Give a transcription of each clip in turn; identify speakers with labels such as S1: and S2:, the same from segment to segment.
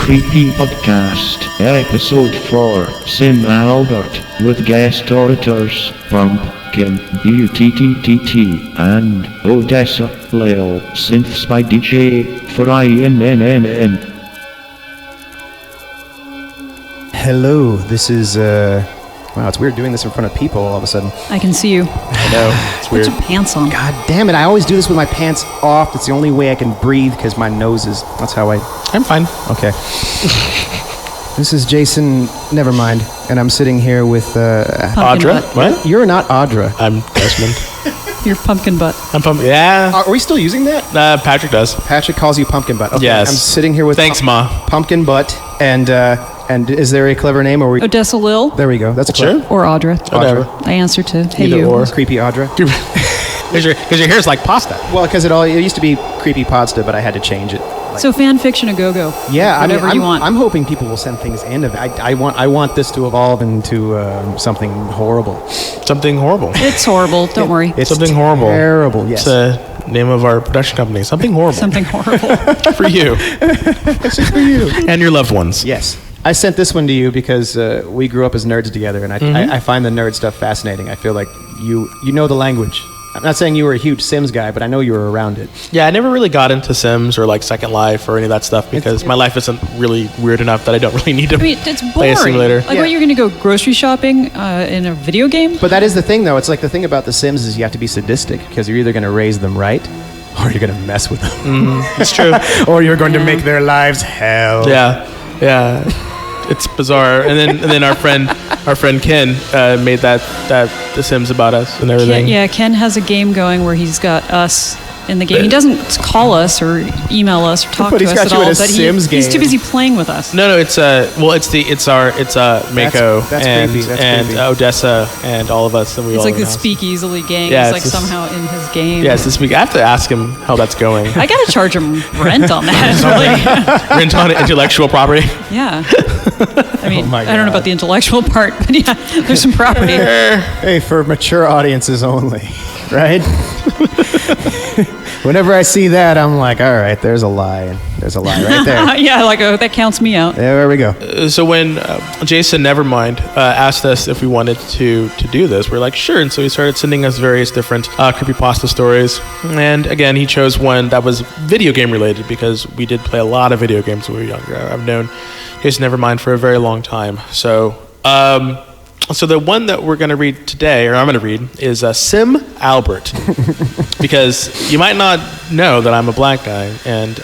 S1: Creepypasta, Episode 4, Sim Albert, with guest orators, Pumpkinbuttt and Odessa Lil, synths by Ep4P2.
S2: Hello, this is, wow, it's weird doing this in front of people all of a sudden.
S3: I can see you.
S2: I know, it's weird.
S3: Put your pants on.
S2: God damn it, I always do this with my pants off. It's the only way I can breathe because my nose is, that's how
S4: I'm fine.
S2: Okay. This is Jason Nevermind, and I'm sitting here with,
S4: Audra? What?
S2: You're not Audra.
S4: I'm Desmond.
S3: You're Pumpkinbutt.
S4: I'm Yeah.
S2: Are we still using that?
S4: Patrick does.
S2: Patrick calls you Pumpkinbutt. Okay.
S4: Yes.
S2: I'm sitting here with
S4: Thanks, Ma.
S2: Pumpkinbutt, and is there a clever name? Or
S3: Odessa Lil.
S2: There we go. That's a
S4: Sure.
S3: Or Audra.
S4: Whatever.
S3: I answer to hey
S4: Either
S3: you.
S4: or.
S2: Creepy Audra.
S4: Because your hair's like pasta.
S2: Well, because it used to be Creepypasta, but I had to change it.
S3: So fan fiction a go-go.
S2: Yeah,
S3: Whatever you want.
S2: I'm hoping people will send things in. I want this to evolve into something horrible.
S4: Something horrible.
S3: It's horrible. Don't worry.
S2: It's
S4: Something horrible.
S2: Terrible. Yes.
S4: It's the name of our production company. Something horrible.
S3: Something horrible.
S4: For you.
S2: It's for you.
S4: And your loved ones.
S2: Yes. I sent this one to you because we grew up as nerds together, and I find the nerd stuff fascinating. I feel like you know the language. I'm not saying you were a huge Sims guy, but I know you were around it.
S4: Yeah, I never really got into Sims or like Second Life or any of that stuff because my life isn't really weird enough that I don't really need to
S3: It's boring.
S4: play a simulator.
S3: Like, what, you're going to go grocery shopping in a video game?
S2: But that is the thing, though. It's like the thing about the Sims is you have to be sadistic because you're either going to raise them right or you're going to mess with them.
S4: It's true.
S2: Or you're going to make their lives hell.
S4: Yeah. It's bizarre. And then our friend Ken made that The Sims about us and everything.
S3: Ken has a game going where he's got us in the game. He doesn't call us or email us or talk
S2: But
S3: to
S2: he's
S3: us
S2: got
S3: at
S2: you in
S3: all.
S2: a
S3: But
S2: Sims
S3: he's too
S2: game.
S3: busy playing with us.
S4: No, it's Mako
S2: That's
S4: and
S2: creepy. That's
S4: and
S2: creepy.
S4: Odessa and all of us, and we
S3: It's
S4: all
S3: like
S4: in
S3: the
S4: the house.
S3: speakeasily gang.
S4: Yeah,
S3: It's like
S4: it's this-
S3: somehow in his game.
S4: Yeah, it's this week. I have to ask him how that's going.
S3: I gotta charge him rent on that. Really.
S4: Rent on intellectual property.
S3: Yeah. I mean,
S2: my
S3: I don't know
S2: God.
S3: about the intellectual part, but yeah, there's some property.
S2: Hey, for mature audiences only, right? Whenever I see that, I'm like, all right, there's a lie. There's a lie right there.
S3: Yeah, like, oh, that counts me out.
S2: There we go.
S4: So when Jason Nevermind asked us if we wanted to do this, we're like, sure. And so he started sending us various different creepypasta stories. And again, he chose one that was video game related because we did play a lot of video games when we were younger. I've known Jason Nevermind for a very long time. So the one that we're going to read today, or I'm going to read, is Sim Albert. Because you might not know that I'm a black guy, and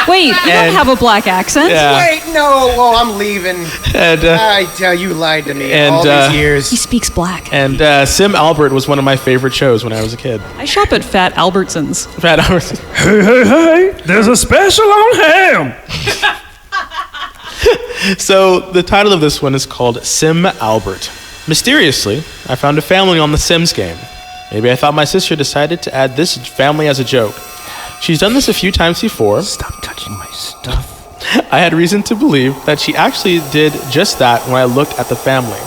S3: Wait, you don't have a black accent?
S4: Yeah.
S2: Wait, no. Oh, I'm leaving.
S4: and
S2: I tell you, lied to me
S4: and,
S2: all these
S3: He
S2: years.
S3: speaks black.
S4: and Sim Albert was one of my favorite shows when I was a kid.
S3: I shop at Fat Albertsons.
S4: Fat hours.
S5: Hey, there's a special on ham.
S4: So the title of this one is called Sim Albert. Mysteriously, I found a family on the Sims game. Maybe I thought my sister decided to add this family as a joke. She's done this a few times before.
S2: Stop touching my stuff.
S4: I had reason to believe that she actually did just that when I looked at the family.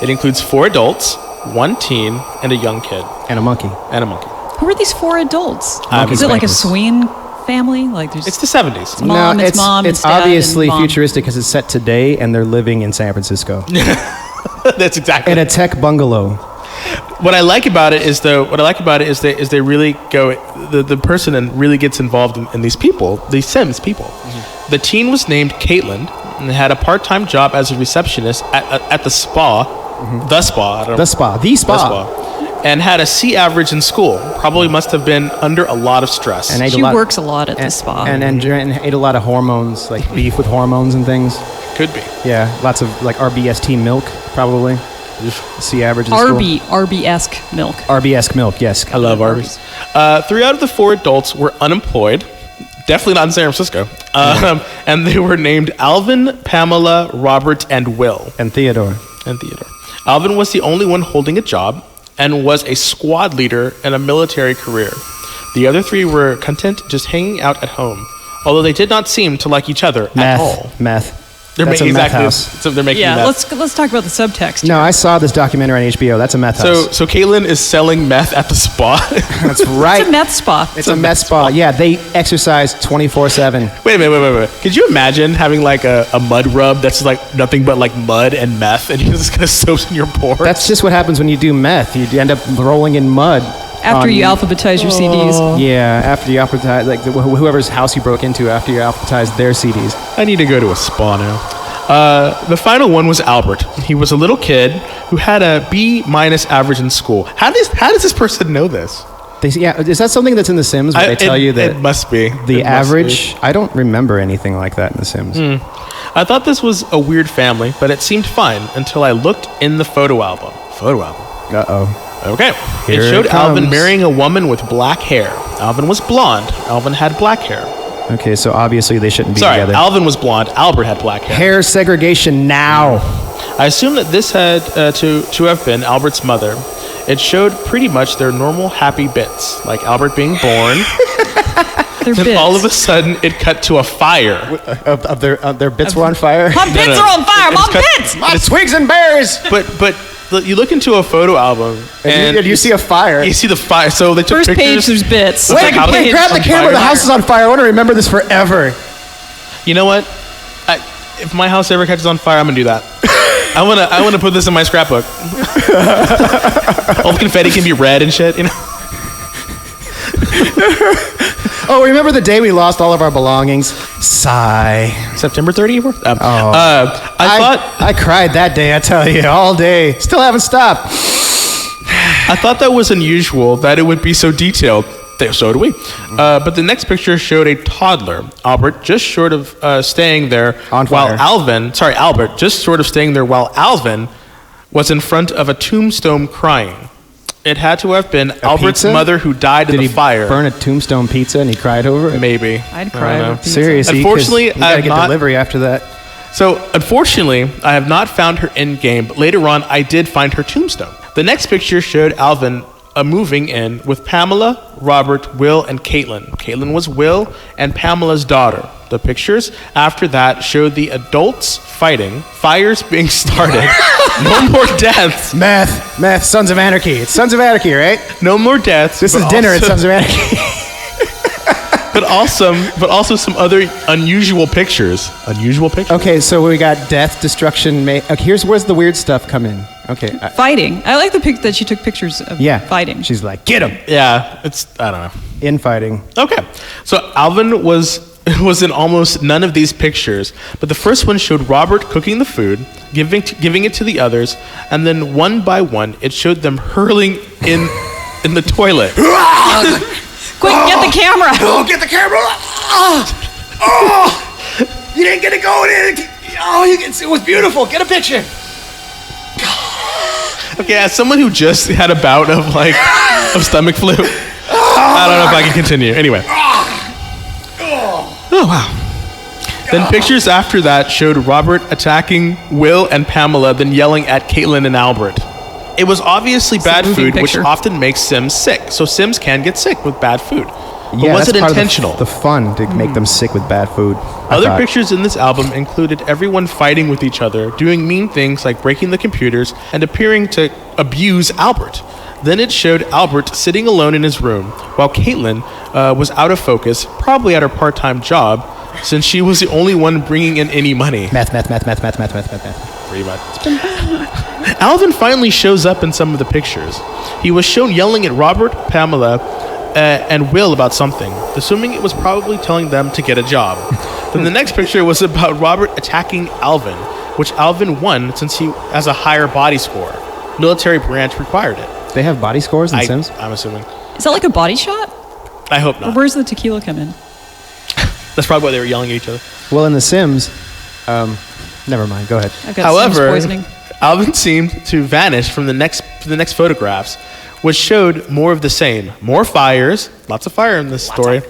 S4: It includes 4 adults, 1 teen, and a young kid.
S2: And a monkey.
S4: And a monkey.
S3: Who are these 4 adults?
S4: Monkey
S3: Is it like a
S2: spankers.
S3: Sween family? Like there's
S4: It's the 70s.
S3: mom,
S2: no,
S3: it's mom,
S2: it's
S3: it's dad,
S2: obviously
S3: and mom.
S2: futuristic because it's set today and they're living in San Francisco.
S4: That's exactly.
S2: In a tech bungalow.
S4: What I like about it is they really go, the person and really gets involved in these people, these Sims people. Mm-hmm. The teen was named Caitlin and had a part-time job as a receptionist at the spa, the spa, I don't know.
S2: The spa. The spa.
S4: And had a C average in school. Probably must have been under a lot of stress.
S2: And ate
S3: She
S2: a lot,
S3: works a lot at the spa.
S2: And ate a lot of hormones, like beef with hormones and things.
S4: Could be.
S2: Yeah, lots of like RBST milk, probably. C average in school.
S3: Arby-esque milk.
S2: RB-esque milk, yes.
S4: I love Arby's. 3 out of the 4 adults were unemployed. Definitely not in San Francisco. And they were named Alvin, Pamela, Robert, and Will.
S2: And Theodore.
S4: Alvin was the only one holding a job and was a squad leader in a military career. The other 3 were content just hanging out at home, although they did not seem to like each other at all.
S2: Math. That's a meth
S4: exactly.
S2: house.
S4: So they're making
S3: Yeah,
S4: meth.
S3: let's talk about the subtext.
S2: No, I saw this documentary on HBO. That's a meth house.
S4: So Caitlin is selling meth at the spa.
S2: That's right.
S3: It's a meth spa.
S2: It's a meth spa. Yeah, they exercise 24/7.
S4: Wait a minute. Could you imagine having like a mud rub that's like nothing but like mud and meth, and you're just gonna soap in your pores?
S2: That's just what happens when you do meth. You end up rolling in mud.
S3: After you alphabetize your CDs.
S2: Yeah, after you alphabetize, like whoever's house you broke into after you alphabetized their CDs.
S4: I need to go to a spa now. The final one was Albert. He was a little kid who had a B- average in school. How does this person know this?
S2: Yeah, is that something that's in The Sims where they tell you that
S4: it must be
S2: the
S4: It must
S2: average? I don't remember anything like that in The Sims.
S4: be. I thought this was a weird family, but it seemed fine until I looked in the photo album.
S2: Uh-oh.
S4: Okay.
S2: Here
S4: it showed
S2: it
S4: Alvin
S2: comes.
S4: marrying a woman with black hair. Alvin was blonde. Alvin had black hair.
S2: Okay, so obviously they shouldn't be
S4: Sorry,
S2: together.
S4: Alvin was blonde. Albert had black hair.
S2: Hair segregation now.
S4: I assume that this had to have been Albert's mother. It showed pretty much their normal happy bits, like Albert being born.
S3: Their
S4: Then
S3: bits.
S4: all of a sudden, it cut to a fire.
S2: Of their bits were on fire.
S3: My bits
S4: no.
S3: are on fire.
S4: It's
S3: My
S4: cut-
S3: bits.
S2: My twigs and berries.
S4: But you look into a photo album
S2: And you see a fire.
S4: You see the fire. So they took
S3: First
S4: pictures.
S3: page, there's bits.
S4: Wait,
S2: Wait,
S4: how
S2: wait,
S4: they
S2: grab the
S4: on
S2: camera.
S4: fire.
S2: The house is on fire. I want to remember this forever.
S4: You know what? If my house ever catches on fire, I'm gonna do that. I wanna put this in my scrapbook. All the confetti can be red and shit. You know.
S2: Oh, remember the day we lost all of our belongings? Sigh.
S4: September 30th.
S2: I cried that day, I tell you, all day. Still haven't stopped.
S4: I thought that was unusual that it would be so detailed. So do we. But the next picture showed a toddler, Albert, just short of staying there
S2: On fire.
S4: Albert, just sort of staying there while Alvin was in front of a tombstone crying. It had to have been Albert's
S2: pizza?
S4: mother who died in
S2: Did
S4: the
S2: he
S4: fire.
S2: burn a tombstone pizza and he cried over it?
S4: Maybe.
S3: I'd
S4: I
S3: cry
S4: don't know.
S3: over pizza.
S2: Seriously, 'cause
S4: Unfortunately,
S2: you
S4: I
S2: gotta
S4: have
S2: get
S4: not-
S2: delivery after that.
S4: So, unfortunately, I have not found her in game, but later on, I did find her tombstone. The next picture showed Alvin moving in with Pamela, Robert, Will, and Caitlin. Caitlin was Will and Pamela's daughter. The pictures after that showed the adults fighting, fires being started, no more deaths,
S2: Math, Sons of Anarchy. It's Sons of Anarchy, right?
S4: no more deaths.
S2: This
S4: but
S2: is dinner at
S4: also-
S2: Sons of Anarchy.
S4: but also some other unusual pictures. Unusual pictures.
S2: Okay, so we got death, destruction. Okay, where's the weird stuff come in? Okay,
S3: Fighting. I like the pic that she took pictures of
S2: yeah,
S3: fighting.
S2: She's like, get him.
S4: Yeah, I don't know.
S2: Infighting.
S4: Okay, so Alvin was in almost none of these pictures, but the first one showed Robert cooking the food, giving it to the others, and then one by one, it showed them hurling in the toilet.
S3: Quick, get the camera.
S2: Oh, get the camera! Oh, you didn't get it going in. Oh, it was beautiful. Get a picture.
S4: Okay, as someone who just had a bout of stomach flu, I don't know if I can continue. Anyway. Oh wow. Then pictures after that showed Robert attacking Will and Pamela, then yelling at Caitlin and Albert. It was obviously bad
S3: moving
S4: food, which
S3: picture.
S4: often makes Sims sick. So Sims can get sick with bad food. But
S2: Yeah,
S4: was
S2: that's
S4: it
S2: part of
S4: intentional?
S2: The fun to make them sick with bad food. I
S4: Other
S2: thought.
S4: pictures in this album included everyone fighting with each other, doing mean things like breaking the computers, and appearing to abuse Albert. Then it showed Albert sitting alone in his room, while Caitlin was out of focus, probably at her part-time job, since she was the only one bringing in any money.
S2: Math.
S4: Pretty much. Alvin finally shows up in some of the pictures. He was shown yelling at Robert, Pamela, and Will about something, assuming it was probably telling them to get a job. Then the next picture was about Robert attacking Alvin, which Alvin won since he has a higher body score. Military branch required it.
S2: They have body scores in Sims?
S4: I'm assuming.
S3: Is that like a body shot?
S4: I hope
S3: Or
S4: not.
S3: where's the tequila come in?
S4: That's probably why they were yelling at each other.
S2: Well, in The Sims, never mind. Go ahead.
S3: I've got
S4: However,
S3: Sims poisoning.
S4: Alvin seemed to vanish from the next photographs, which showed more of the same. More fires, lots of fire in this story.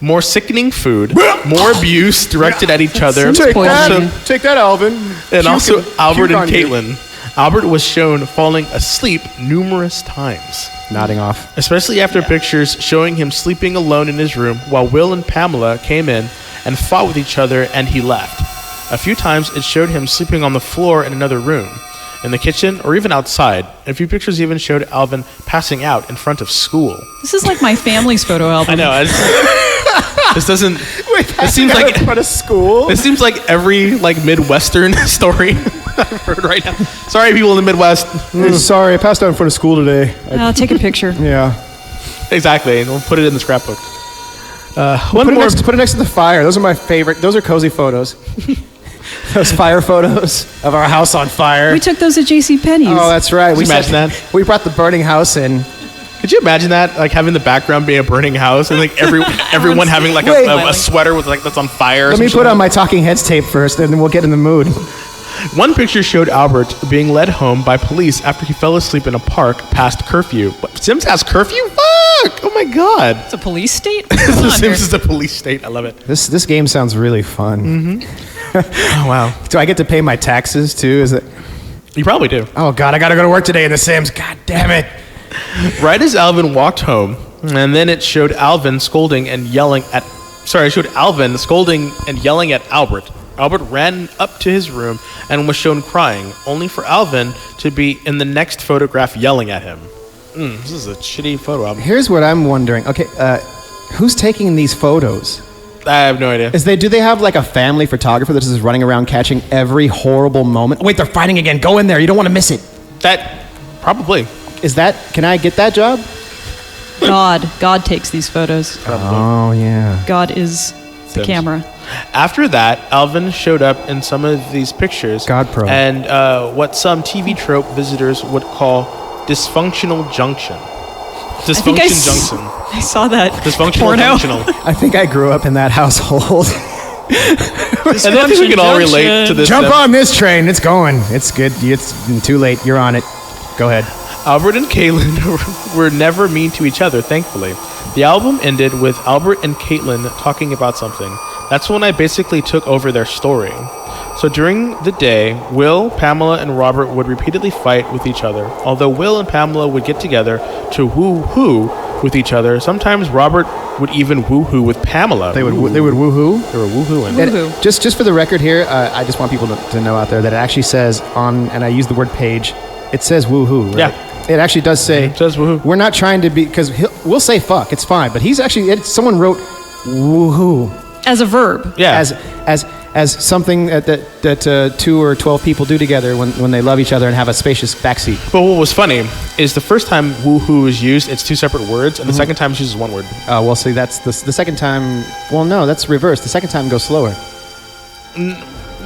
S4: More sickening food, more abuse directed at each other.
S3: Sims poisoning.
S2: Take that, Alvin.
S4: And also Albert and Caitlin. Albert was shown falling asleep numerous times,
S2: Nodding off.
S4: especially after pictures showing him sleeping alone in his room while Will and Pamela came in and fought with each other and he left. A few times it showed him sleeping on the floor in another room, in the kitchen, or even outside. A few pictures even showed Alvin passing out in front of school.
S3: This is like my family's photo album.
S4: I know. This doesn't. It seems like
S2: in front of school.
S4: It seems like every Midwestern story I've heard right now. Sorry, people in the Midwest.
S2: Sorry, I passed out in front of school today.
S3: I'll take a picture.
S2: Yeah.
S4: Exactly. We'll put it in the scrapbook.
S2: Put it next to the fire. Those are my favorite. Those are cozy photos. Those fire photos of our house on fire.
S3: We took those at JCPenney's.
S2: Oh, that's right.
S4: Can you imagine that?
S2: We brought the burning house in.
S4: Could you imagine that? Like having the background being a burning house and like everyone having like a sweater with that's on fire.
S2: Let me put on my Talking Heads tape first, and then we'll get in the mood.
S4: One picture showed Albert being led home by police after he fell asleep in a park past curfew. What, Sims has curfew? Fuck! Oh my god!
S3: It's a police state?
S4: The Sims is a police state. I love it.
S2: This game sounds really fun.
S4: Oh wow!
S2: Do I get to pay my taxes too? Is it?
S4: You probably do.
S2: Oh god, I gotta go to work today in The Sims. God damn it!
S4: Right as Alvin walked home, and then it showed Alvin scolding and yelling at. Sorry, it showed Alvin scolding and yelling at Albert. Albert ran up to his room and was shown crying, only for Alvin to be in the next photograph yelling at him. This is a shitty photo album.
S2: Here's what I'm wondering. Okay, who's taking these photos?
S4: I have no idea.
S2: Do they have like a family photographer that's just running around catching every horrible moment? Wait, they're fighting again. Go in there. You don't want to miss it.
S4: That probably.
S2: Can I get that job?
S3: God takes these photos.
S2: Oh yeah.
S3: God is the camera.
S4: After that, Alvin showed up in some of these pictures.
S2: God Pro.
S4: And what some TV trope visitors would call dysfunctional junction. Dysfunction junction.
S3: I saw that.
S4: Dysfunctional
S3: porno.
S4: junctional.
S2: I think I grew up in that household.
S4: And I think we can all relate to this.
S2: Jump on this train. It's going. It's good. It's too late. You're on it. Go ahead.
S4: Albert and Caitlin were never mean to each other, thankfully. The album ended with Albert and Caitlin talking about something. That's when I basically took over their story. So during the day, Will, Pamela, and Robert would repeatedly fight with each other. Although Will and Pamela would get together to woo-hoo with each other, sometimes Robert would even woo-hoo with Pamela.
S2: They would woohoo?
S4: They were woo-hooing.
S3: Woohoo.
S2: Just for the record here, I just want people to know out there that it actually says on, and I use the word page, it says woohoo. Right?
S4: Yeah.
S2: It actually does say.
S4: It says woohoo.
S2: We're not trying to be, because we'll say fuck, it's fine, but he's actually, someone wrote woohoo.
S3: As a verb.
S4: Yeah.
S2: As something that 2 or 12 people do together when they love each other and have a spacious backseat.
S4: But what was funny is the first time woohoo is used, it's 2 separate words, and the second time it's used as 1 word.
S2: Well, see, that's the second time. Well, no, that's reversed. The second time goes slower.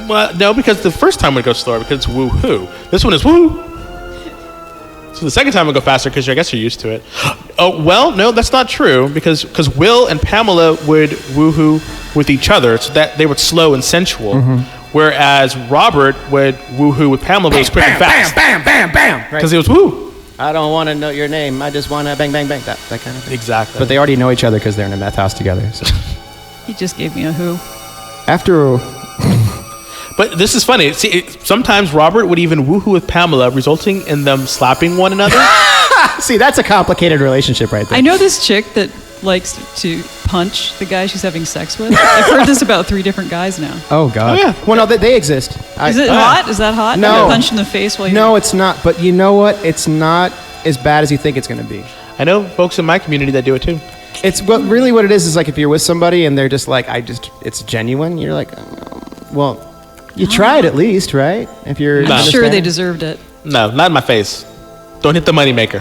S4: Well, no, because the first time would go slower because it's woohoo. This one is woo. So the second time would go faster because I guess you're used to it. Oh, well, no, that's not true because Will and Pamela would woohoo with each other, so that they were slow and sensual. Whereas Robert would woohoo with Pamela, but it was quick and fast.
S2: Bam, bam, bam, bam.
S4: Because it was woo.
S2: I don't want to know your name. I just want to bang, bang, bang. That kind of thing.
S4: Exactly.
S2: But they already know each other because they're in a meth house together. So.
S3: He just gave me a who.
S2: After.
S4: But this is funny. See, sometimes Robert would even woohoo with Pamela, resulting in them slapping one another.
S2: See, that's a complicated relationship right there.
S3: I know this chick that likes to punch the guy she's having sex with. I've heard this about 3 different guys now.
S2: Oh, God.
S4: Oh, yeah.
S2: Well, no, they exist.
S3: Is it hot? Is that hot?
S2: No.
S3: A punch in the face while you're...
S2: No, it's not. But you know what? It's not as bad as you think it's going to be.
S4: I know folks in my community that do it too.
S2: It's really what it is like if you're with somebody and they're just like, it's genuine. You're like, well, you tried at least, right? If you're
S3: I'm sure they deserved it.
S4: No, not in my face. Don't hit the moneymaker.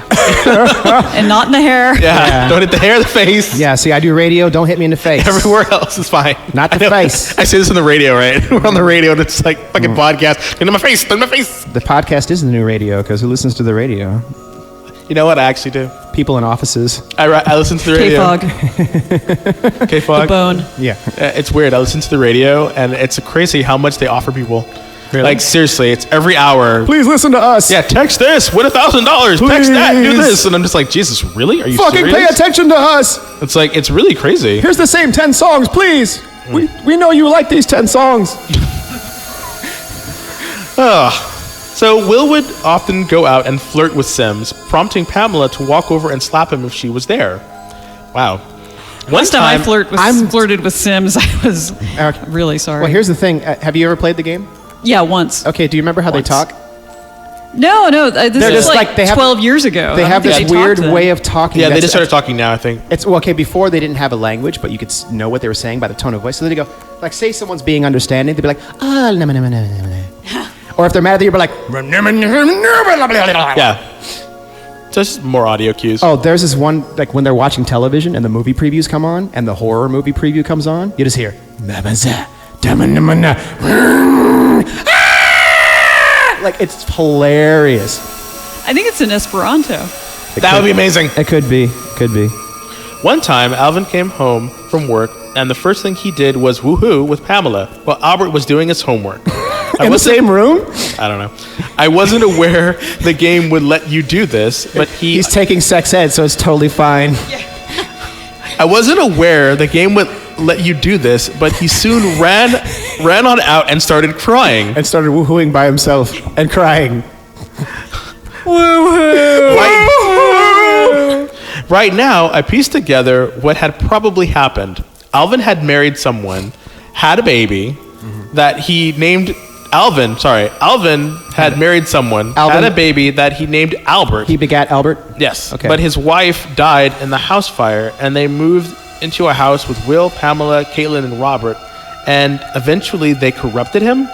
S3: And not in the hair.
S4: Yeah. Don't hit the hair or the face.
S2: Yeah, see, I do radio. Don't hit me in the face.
S4: Everywhere else is fine.
S2: Not the face.
S4: I say this on the radio, right? We're on the radio and it's like fucking podcast. Don't in my face. Don't in my face.
S2: The podcast is the new radio because who listens to the radio?
S4: You know what? I actually do.
S2: People in offices.
S4: I listen to the radio.
S3: K-Fog.
S4: K-Fog.
S3: The bone.
S2: Yeah.
S4: It's weird. I listen to the radio and it's crazy how much they offer people.
S2: Really?
S4: Like seriously, it's every hour.
S2: Please listen to us.
S4: Yeah, text this, win $1,000. Text that, do this, and I'm just like, Jesus, really? Are you
S2: Fucking
S4: serious?
S2: pay attention to us.
S4: It's like it's really crazy.
S2: Here's the same 10 songs, please. We know you like these 10 songs.
S4: So Will would often go out and flirt with Sims, prompting Pamela to walk over and slap him if she was there. Wow.
S3: Last time I flirted with Sims, I was really sorry.
S2: Well, here's the thing. Have you ever played the game?
S3: Yeah, once.
S2: Okay, do you remember how they talk?
S3: No, this is like
S2: they have,
S3: 12 years ago.
S2: They have this weird way of talking.
S4: Yeah, they just started talking now, I think.
S2: It's okay, before they didn't have a language, but you could know what they were saying by the tone of voice. So then they go, like, say someone's being understanding, they'd be like, ah, no, no, no, no, no. Or if they're mad at you, you'd be like,
S4: yeah. So it's just more audio cues.
S2: Oh, there's this one, like when they're watching television and the movie previews come on and the horror movie preview comes on, you just hear, like, it's hilarious.
S3: I think it's in Esperanto.
S4: That would be amazing.
S2: It could be. Could be.
S4: One time, Alvin came home from work, and the first thing he did was woohoo with Pamela while Albert was doing his homework.
S2: In the same room?
S4: I don't know. I wasn't aware the game would let you do this, but
S2: he's taking sex ed, so it's totally fine.
S4: I wasn't aware the game would let you do this, but he soon ran on out and started crying.
S2: And started woohooing by himself and crying.
S3: Woohoo!
S4: Right now, I pieced together what had probably happened. Alvin had married someone, had a baby that he named Alvin had married someone, had a baby that he named Albert.
S2: He begat Albert?
S4: Yes.
S2: Okay.
S4: But his wife died in the house fire, and they moved into a house with Will, Pamela, Caitlin, and Robert, and eventually they corrupted him.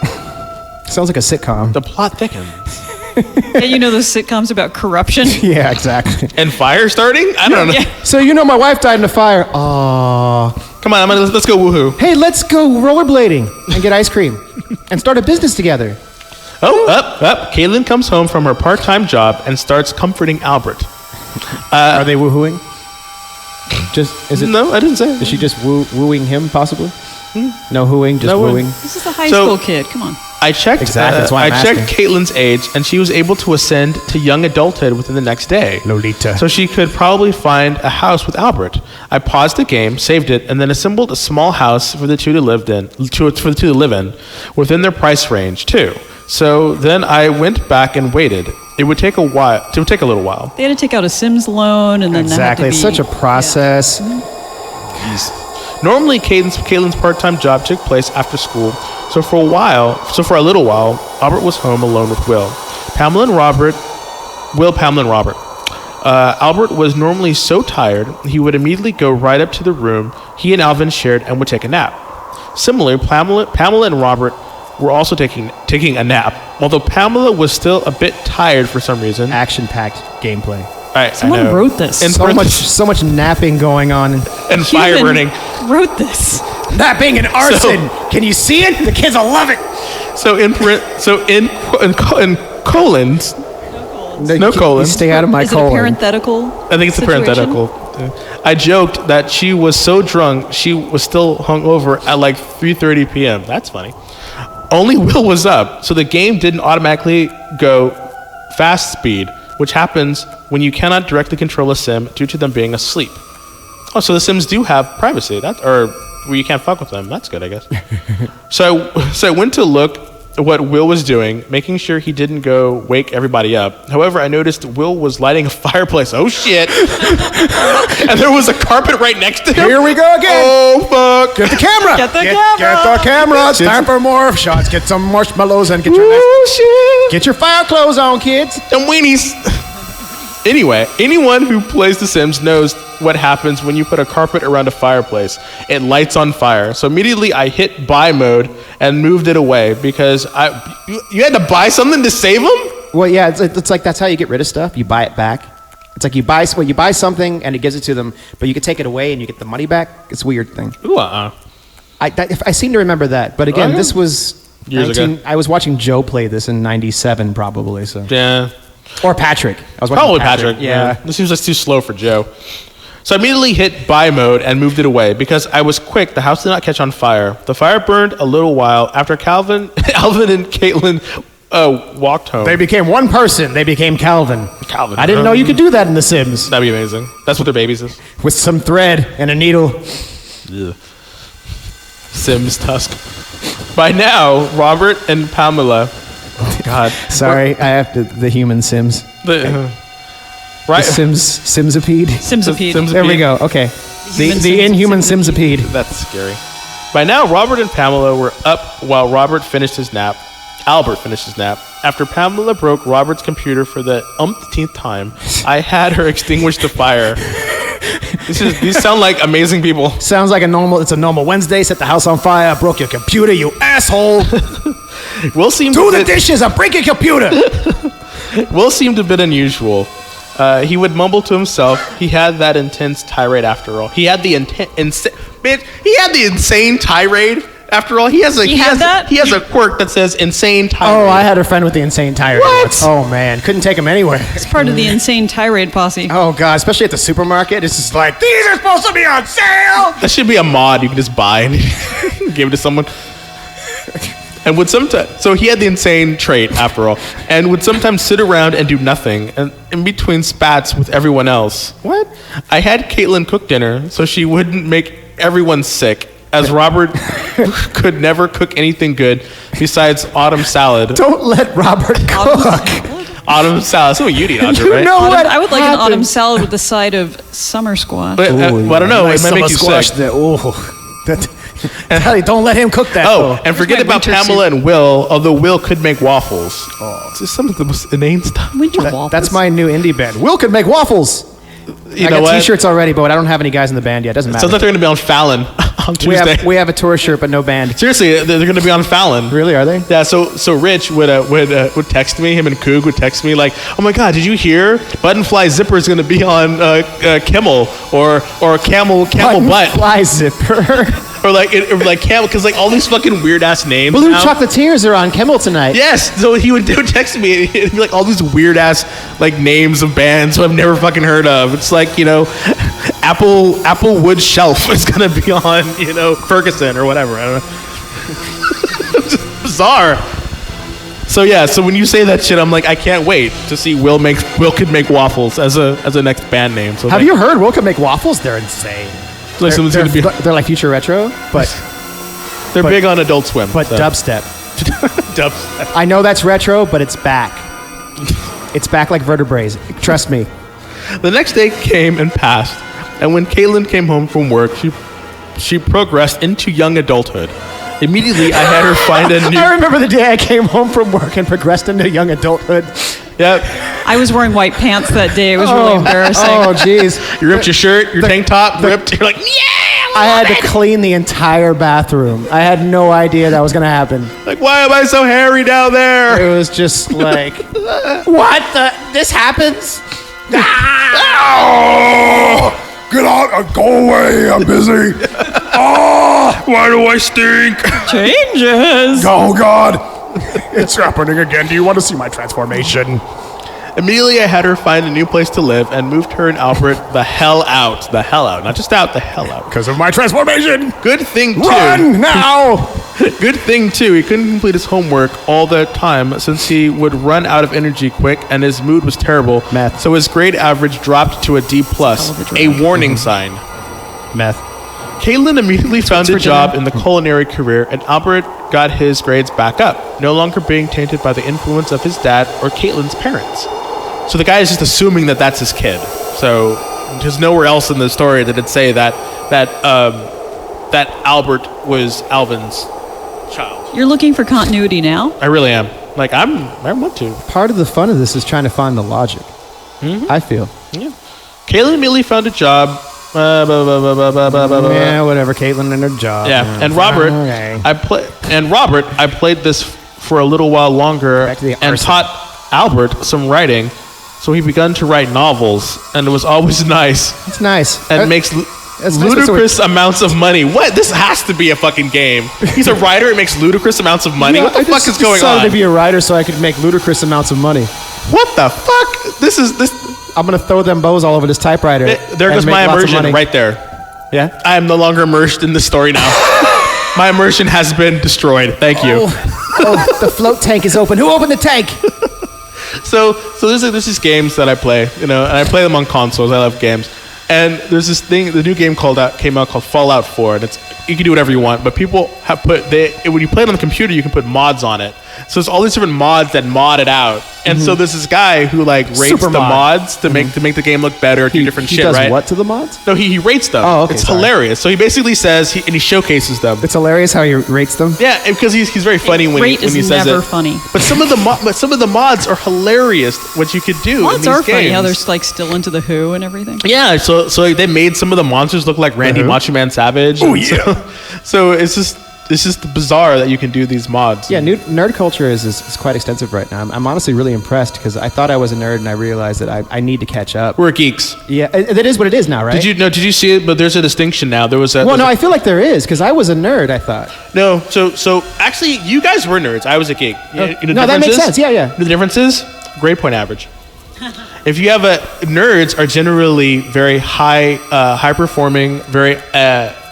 S2: Sounds like a sitcom.
S4: The plot thickens.
S3: Yeah, you know those sitcoms about corruption?
S2: Yeah, exactly.
S4: And fire starting? I don't know.
S3: Yeah.
S2: So you know my wife died in a fire. Aww.
S4: Come on, let's go woohoo.
S2: Hey, let's go rollerblading and get ice cream and start a business together.
S4: Oh, up. Caitlin comes home from her part-time job and starts comforting Albert.
S2: Are they woohooing?
S4: No, I didn't say.
S2: Is she just wooing him, possibly? No hooing, just wooing.
S3: This is a high school kid. Come on.
S4: I checked.
S2: Exactly, that's why I'm
S4: I checked
S2: asking.
S4: Caitlin's age, and she was able to ascend to young adulthood within the next day.
S2: Lolita.
S4: So she could probably find a house with Albert. I paused the game, saved it, and then assembled a small house for the two to live in, within their price range too. So then I went back and waited. It would take a while. It would take a little while.
S3: They had to take out a Sims loan, and then
S2: Exactly. It's such a process.
S4: Normally, Caitlin's part-time job took place after school, so for a little while, Albert was home alone with Will, Pamela, and Robert. Albert was normally so tired, he would immediately go right up to the room he and Alvin shared and would take a nap. Similarly, Pamela and Robert were also taking a nap, although Pamela was still a bit tired for some reason.
S2: Action-packed gameplay.
S3: Someone wrote this.
S2: And so much napping going on.
S4: And fire burning.
S3: Wrote this.
S2: Napping and arson. Can you see it? The kids will love it.
S4: So in colons. No colons.
S2: Stay out of my colon.
S3: Is it a parenthetical?
S4: I think it's a parenthetical. I joked that she was so drunk she was still hungover at like 3:30 p.m. That's funny. Only Will was up, so the game didn't automatically go fast speed, which happens when you cannot directly control a sim due to them being asleep. Oh, so the Sims do have privacy, or where you can't fuck with them. That's good, I guess. So I went to look at what Will was doing, making sure he didn't go wake everybody up. However, I noticed Will was lighting a fireplace. Oh shit! And there was a carpet right next to him.
S2: Here we go again.
S4: Oh fuck!
S2: Get the camera.
S3: Get the
S2: camera. It's time for more shots. Get some marshmallows and get get your fire clothes on, kids.
S4: Them weenies. Anyway, anyone who plays The Sims knows what happens when you put a carpet around a fireplace. It lights on fire. So immediately I hit buy mode and moved it away because you had to buy something to save them?
S2: Well, yeah, it's like that's how you get rid of stuff. You buy it back. It's like you buy something and it gives it to them, but you can take it away and you get the money back. It's a weird thing.
S4: Ooh,
S2: I seem to remember that, but again, this was
S4: years ago.
S2: I was watching Joe play this in '97, probably. So
S4: Yeah.
S2: or Patrick. I was watching
S4: Probably Patrick.
S2: Yeah.
S4: This seems like too slow for Joe. So I immediately hit buy mode and moved it away because I was quick. The house did not catch on fire. The fire burned a little while after Alvin and Caitlin walked home.
S2: They became one person. They became Calvin.
S4: Calvin.
S2: I didn't know you could do that in The Sims.
S4: That'd be amazing. That's what their babies is.
S2: With some thread and a needle.
S4: Ugh. Sims tusk. By now, Robert and Pamela. Oh God.
S2: Sorry, I have to. The human Sims.
S4: Right.
S2: The Simsipede.
S3: Simsipede.
S4: Sims-
S2: There we go. Okay. The inhuman Simsipede.
S4: That's scary. By now, Robert and Pamela were up while Albert finished his nap. After Pamela broke Robert's computer for the umpteenth time, I had her extinguish the fire. These sound like amazing people.
S2: Sounds like it's a normal Wednesday. Set the house on fire. I broke your computer, you asshole.
S4: Will seemed
S2: Do the dishes. I break your computer.
S4: Will seemed a bit unusual. He would mumble to himself. He had that intense tirade after all. He had the insane tirade. After all, he has a quirk that says insane tirade.
S2: Oh, I had a friend with the insane tirade.
S4: What?
S2: Oh man, couldn't take him anywhere.
S3: It's part of the insane tirade posse.
S2: Oh god, especially at the supermarket, it's just like, these are supposed to be on sale.
S4: That should be a mod you can just buy and give it to someone. And would sometimes, so he had the insane trait after all, and would sometimes sit around and do nothing, and in between spats with everyone else. What? I had Caitlin cook dinner so she wouldn't make everyone sick, as Robert could never cook anything good besides autumn salad.
S2: Don't let Robert cook.
S4: Autumn salad. That's what you'd eat, Audrey, right?
S3: I would like an autumn salad with the side of summer squash.
S4: But, well, I don't know.
S2: Nice
S4: it might make you
S2: squash
S4: sick.
S2: Don't let him cook that.
S4: Oh, and forget about Pamela and Will, although Will could make waffles. Oh, it's just some of the most inane stuff.
S2: That's my new indie band. Will could make waffles.
S4: You
S2: I
S4: know
S2: got
S4: what?
S2: T-shirts already, but I don't have any guys in the band yet. Doesn't matter.
S4: Sounds like they're going to be on Fallon on Tuesday.
S2: We have a tour shirt, but no band.
S4: Seriously, they're going to be on Fallon.
S2: Really, are they?
S4: Yeah. So Rich would text me. Him and Coog would text me like, "Oh my God, did you hear? Buttonfly Zipper is going to be on Kimmel or Camel Butt
S2: Fly Zipper.
S4: or like Camel, because like all these fucking weird ass names.
S2: Blue
S4: now.
S2: Chocolatiers are on Kimmel tonight.
S4: Yes, so he would text me. It'd be like all these weird ass like names of bands who I've never fucking heard of. It's like, you know, Applewood Shelf is gonna be on, you know, Ferguson or whatever. I don't know. It's just bizarre. So yeah, so when you say that shit, I'm like, I can't wait to see Will could make waffles as a next band name. So
S2: have you heard Will could make waffles? They're insane.
S4: Like
S2: they're like future retro, but
S4: they're big on Adult Swim.
S2: But so. Dubstep.
S4: Dubstep.
S2: I know that's retro, but it's back. It's back like vertebrae. Trust me.
S4: The next day came and passed, and when Caitlin came home from work, she progressed into young adulthood. Immediately, I had her find a new...
S2: I remember the day I came home from work and progressed into young adulthood.
S4: Yep.
S3: I was wearing white pants that day. It was really embarrassing.
S2: Oh, jeez.
S4: You ripped your shirt, your tank top, ripped. You're like, yeah!
S2: I had to clean the entire bathroom. I had no idea that was going to happen.
S4: Like, why am I so hairy down there?
S2: It was just like, what the? This happens?
S5: Oh, get out! Go away! I'm busy. Oh, why do I stink?
S3: Changes.
S5: Oh God, it's happening again. Do you want to see my transformation?
S4: Immediately, I had her find a new place to live and moved her and Albert the hell out. The hell out. Not just out, the hell out.
S5: Because of my transformation.
S4: Good thing, too.
S5: Run now!
S4: Good thing, too. He couldn't complete his homework all the time since he would run out of energy quick and his mood was terrible.
S2: Math.
S4: So his grade average dropped to a D+, a warning sign.
S2: Meth.
S4: Caitlin immediately found a job in the culinary career, and Albert got his grades back up, no longer being tainted by the influence of his dad or Caitlin's parents. So the guy is just assuming that that's his kid. So there's nowhere else in the story that it'd say that Albert was Alvin's child.
S3: You're looking for continuity now?
S4: I really am. Like I want to.
S2: Part of the fun of this is trying to find the logic.
S4: Mm-hmm.
S2: I feel.
S4: Yeah. Caitlin immediately found a job.
S2: Yeah, whatever. Caitlin and her job.
S4: Yeah, and Robert,
S2: okay.
S4: I played this for a little while longer and taught Albert some writing. So he began to write novels, and it was always nice.
S2: It's nice.
S4: And makes ludicrous amounts of money. What? This has to be a fucking game. He's a writer and makes ludicrous amounts of money.
S2: Yeah,
S4: what the fuck is going on?
S2: I decided to be a writer so I could make ludicrous amounts of money.
S4: What the fuck? This.
S2: I'm gonna throw them bows all over this typewriter.
S4: There goes my immersion right there.
S2: Yeah.
S4: I am no longer immersed in the story now. My immersion has been destroyed. Thank you.
S2: Oh, the float tank is open. Who opened the tank?
S4: So there's these games that I play, you know, and I play them on consoles. I love games. And there's this thing, the new game came out called Fallout 4, and you can do whatever you want, but people have when you play it on the computer, you can put mods on it. So there's all these different mods that mod it out. And so there's this guy who like rates
S2: Super
S4: the
S2: mod.
S4: mods to make the game look better, do different
S2: he
S4: shit,
S2: does
S4: right?
S2: what to the mods?
S4: No, he rates them.
S2: Oh, okay,
S4: it's
S2: sorry.
S4: hilarious. So he basically says, and he showcases them.
S2: It's hilarious how he rates them.
S4: Yeah, because he's very funny when he
S3: Rate is
S4: says
S3: never
S4: it.
S3: funny.
S4: But some of the mods are hilarious. What you could do. in
S3: Mods
S4: these
S3: are funny. How
S4: games.
S3: they're like still into the Who and everything.
S4: Yeah, so they made some of the monsters look like Randy Macho Man Savage. Oh yeah. So it's just bizarre that you can do these mods.
S2: Yeah, nerd culture is quite extensive right now. I'm honestly really impressed because I thought I was a nerd and I realized that I need to catch up.
S4: We're geeks.
S2: Yeah, that is what it is now, right?
S4: Did you see it? But there's a distinction now. There was a.
S2: Well,
S4: there's
S2: no,
S4: a-
S2: I feel like there is because I was a nerd. I thought.
S4: No, so actually, you guys were nerds. I was a geek. You know the
S2: No, that makes
S4: difference
S2: sense. Yeah.
S4: You know the difference is grade point average. If you have nerds are generally very high performing, very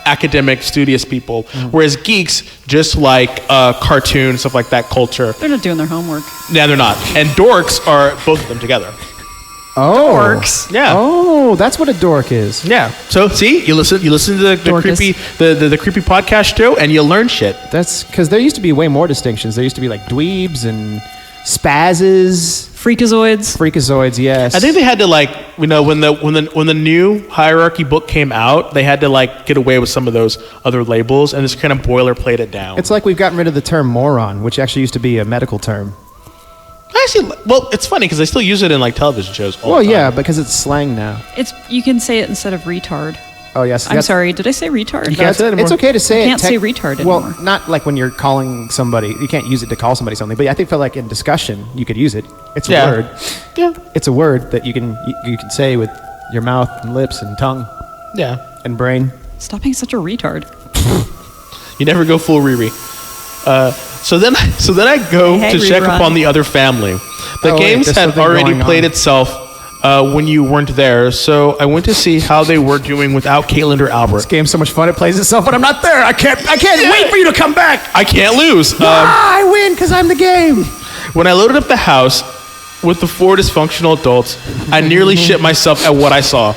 S4: academic, studious people, whereas geeks just like cartoon stuff like that culture.
S3: They're not doing their homework.
S4: Yeah, they're not. And dorks are both of them together.
S2: Oh,
S3: Dorks.
S4: Yeah.
S2: Oh, that's what a dork is.
S4: Yeah. So see, you listen to the
S3: Dorcas.
S4: the creepy podcast show, and you learn shit.
S2: That's because there used to be way more distinctions. There used to be like dweebs and spazzes,
S3: Freakazoids.
S2: freakazoids. Yes,
S4: I think they had to when the new hierarchy book came out, they had to get away with some of those other labels and just kind of boilerplate it down.
S2: it's like we've gotten rid of the term moron, which actually used to be a medical term.
S4: Actually, well, it's funny because they still use it in television shows. All
S2: Well,
S4: the time.
S2: yeah, because it's slang now.
S3: You can say it instead of retard.
S2: Oh yes,
S3: I'm sorry. Did I say retard?
S2: You can't
S4: say that anymore.
S2: It's okay to say
S3: You
S2: it.
S3: can't say retard
S2: Well,
S3: anymore.
S2: not like when you're calling somebody. You can't use it to call somebody something. But I think for in discussion, you could use it. It's a
S4: Yeah.
S2: word.
S4: Yeah.
S2: It's a word that you can say with your mouth and lips and tongue
S4: Yeah.
S2: and brain.
S3: Stop being such a retard.
S4: You never go full Riri. So then I go
S3: Hey,
S4: to check
S3: rerun.
S4: up on the other family. The
S2: Oh, wait,
S4: games
S2: there's
S4: had
S2: something
S4: already
S2: going
S4: played
S2: on.
S4: itself when you weren't there, so I went to see how they were doing without Caitlin or Albert.
S2: This game's so much fun. It plays itself when I'm not there. I can't wait for you to come back.
S4: I can't lose.
S2: I win because I'm the game.
S4: When I loaded up the house with the 4 dysfunctional adults, I nearly shit myself at what I saw.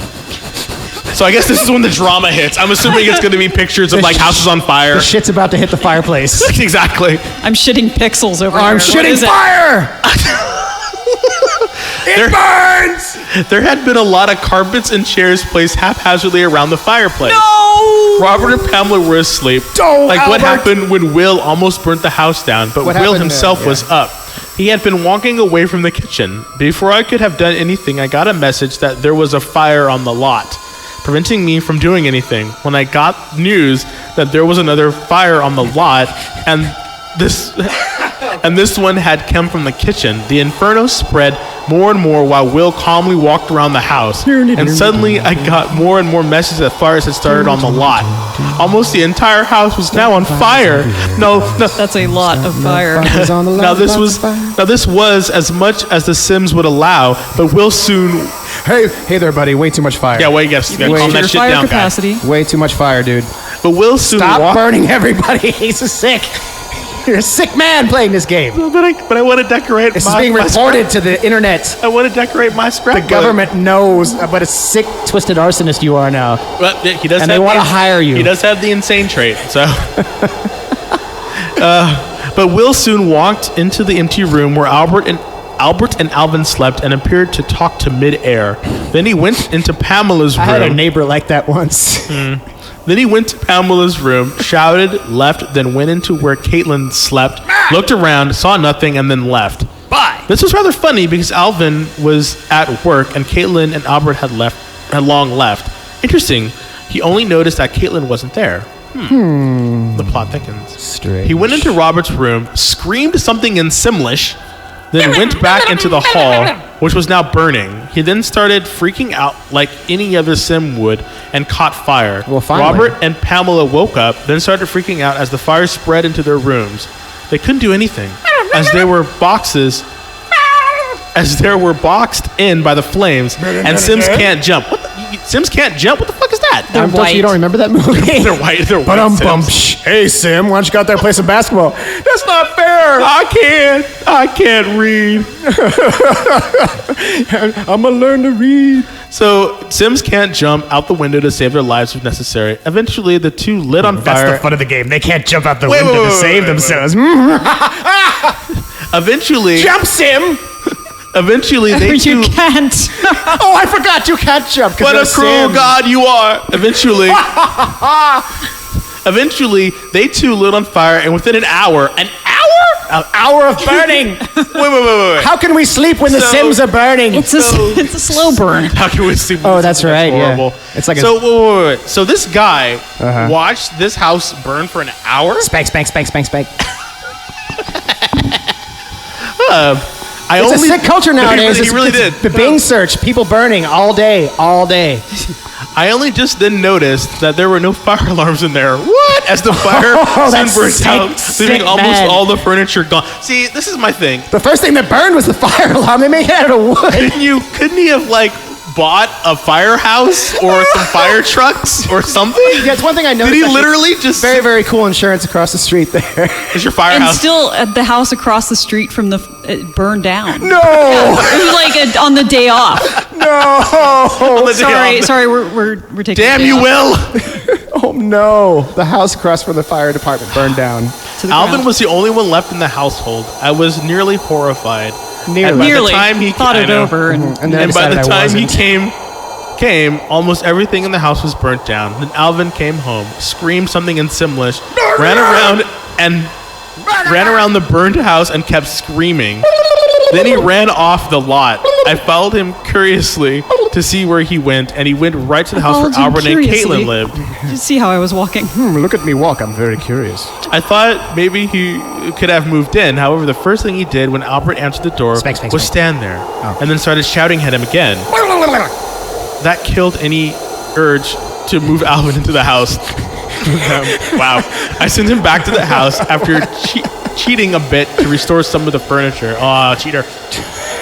S4: So I guess this is when the drama hits. I'm assuming it's going to be pictures of houses on fire.
S2: The shit's about to hit the fireplace.
S4: Exactly.
S3: I'm shitting pixels over here.
S2: I'm
S3: What
S2: shitting
S3: is it?
S2: fire.
S4: It burns! There had been a lot of carpets and chairs placed haphazardly around the fireplace.
S3: No!
S4: Robert and Pamela were asleep.
S2: Oh,
S4: what
S2: Albert.
S4: happened when Will almost burnt the house down, but
S2: What
S4: Will
S2: happened,
S4: himself
S2: yeah.
S4: was up. He had been walking away from the kitchen. Before I could have done anything, I got a message that there was a fire on the lot, preventing me from doing anything. When I got news that there was another fire on the lot, and this one had come from the kitchen, the inferno spread more and more while Will calmly walked around the house. And suddenly I got more and more messages that fires had started on the lot. Almost the entire house was now on fire. No.
S3: That's a lot of fire.
S4: Now this was as much as the Sims would allow, but Will soon.
S2: Hey there, buddy. Way too much fire.
S4: Yeah, wait, you gotta calm
S3: Your
S4: that shit
S3: fire
S4: down,
S3: capacity.
S2: Way too much fire, dude.
S4: guys. But Will soon
S2: Stop
S4: walked.
S2: burning everybody. He's a sick. You're a sick man playing this game.
S4: But I want to decorate.
S2: This is being reported to the internet.
S4: I want to decorate my scrapbook.
S2: The government knows what a sick, twisted arsonist you are now.
S4: But he does.
S2: And
S4: have
S2: they want to
S4: the-
S2: hire you.
S4: He does have the insane trait. So. But Will soon walked into the empty room where Albert and Alvin slept and appeared to talk to mid-air. Then he went into Pamela's room.
S2: I had a neighbor like that once.
S4: Then he went to Pamela's room, shouted, left, then went into where Caitlin slept, looked around, saw nothing, and then left. Bye. This was rather funny because Alvin was at work and Caitlin and Albert had long left. Interesting. He only noticed that Caitlin wasn't there. The plot thickens.
S2: Strange.
S4: He went into Robert's room, screamed something in Simlish, then went back into the hall, which was now burning. He then started freaking out like any other Sim would and caught fire.
S2: Well, finally.
S4: Robert and Pamela woke up, then started freaking out as the fire spread into their rooms. They couldn't do anything, as there were boxed in by the flames, and Sims can't jump. Sims can't jump? What the fuck is that?
S3: They're white.
S2: You don't remember that movie?
S4: They're white. They're white.
S2: But
S4: Sims.
S2: hey Sim, why don't you go out there and play some basketball? That's not fair.
S4: I can't read.
S2: I'm gonna learn to read.
S4: So Sims can't jump out the window to save their lives if necessary. Eventually, the two lit on fire.
S2: That's the fun of the game. They can't jump out the
S4: Wait,
S2: window
S4: wait,
S2: to
S4: wait,
S2: save
S4: wait,
S2: themselves.
S4: Eventually,
S2: Jump, Sim.
S4: eventually they
S3: You
S4: two.
S3: can't.
S2: Oh, I forgot you can't jump.
S4: What a cruel god you are! Eventually, they too lit on fire, and within an hour,
S2: An hour of burning.
S4: wait.
S2: How can we sleep when the
S4: So-
S2: Sims are burning?
S3: It's a slow burn.
S4: How can we see?
S2: Oh, that's right, yeah.
S4: Horrible.
S2: It's like a-
S4: so. Wait. So this guy watched this house burn for an hour.
S2: Spank.
S4: I
S2: It's
S4: only
S2: a sick culture nowadays.
S4: He really did.
S2: The Bing search, people burning all day.
S4: I only just then noticed that there were no fire alarms in there. What? As the fire soon
S2: that's
S4: burnt
S2: sick,
S4: out,
S2: sick,
S4: leaving almost
S2: man.
S4: all the furniture gone. See, this is my thing.
S2: The first thing that burned was the fire alarm. They made it out of wood.
S4: Couldn't he have like bought a firehouse or some fire trucks or something?
S2: Yeah, it's one thing I noticed.
S4: Did he
S2: actually.
S4: literally just
S2: Very, very cool insurance across the street there.
S4: Is your
S3: And
S4: firehouse?
S3: still, the house across the street from it burned down.
S2: No,
S3: It was like on the day off.
S2: no.
S3: Sorry, we're taking.
S4: Damn
S3: the day
S4: you,
S3: off
S4: Will.
S2: Oh no. The house across from the fire department burned down.
S3: to the
S4: Alvin
S3: ground.
S4: was the only one left in the household. I was nearly horrified.
S2: Nearly.
S4: And by the
S3: Nearly
S4: time he
S3: thought it
S4: I know.
S3: over, and
S2: And then I
S4: And by the
S2: decided I
S4: time he
S2: wasn't.
S4: came, almost everything in the house was burnt down. Then Alvin came home, screamed something in Simlish, ran around the burned house and kept screaming. Then he ran off the lot. I followed him curiously to see where he went, and he went right to the house where
S3: followed him
S4: Albert and
S3: curiously.
S4: Caitlin lived.
S3: Did you see how I was walking?
S2: Look at me walk. I'm very curious.
S4: I thought maybe he could have moved in. However, the first thing he did when Albert answered the door was stand there and then started shouting at him again. That killed any urge to move Alvin into the house. Wow. I sent him back to the house after cheating a bit to restore some of the furniture. Aw, cheater.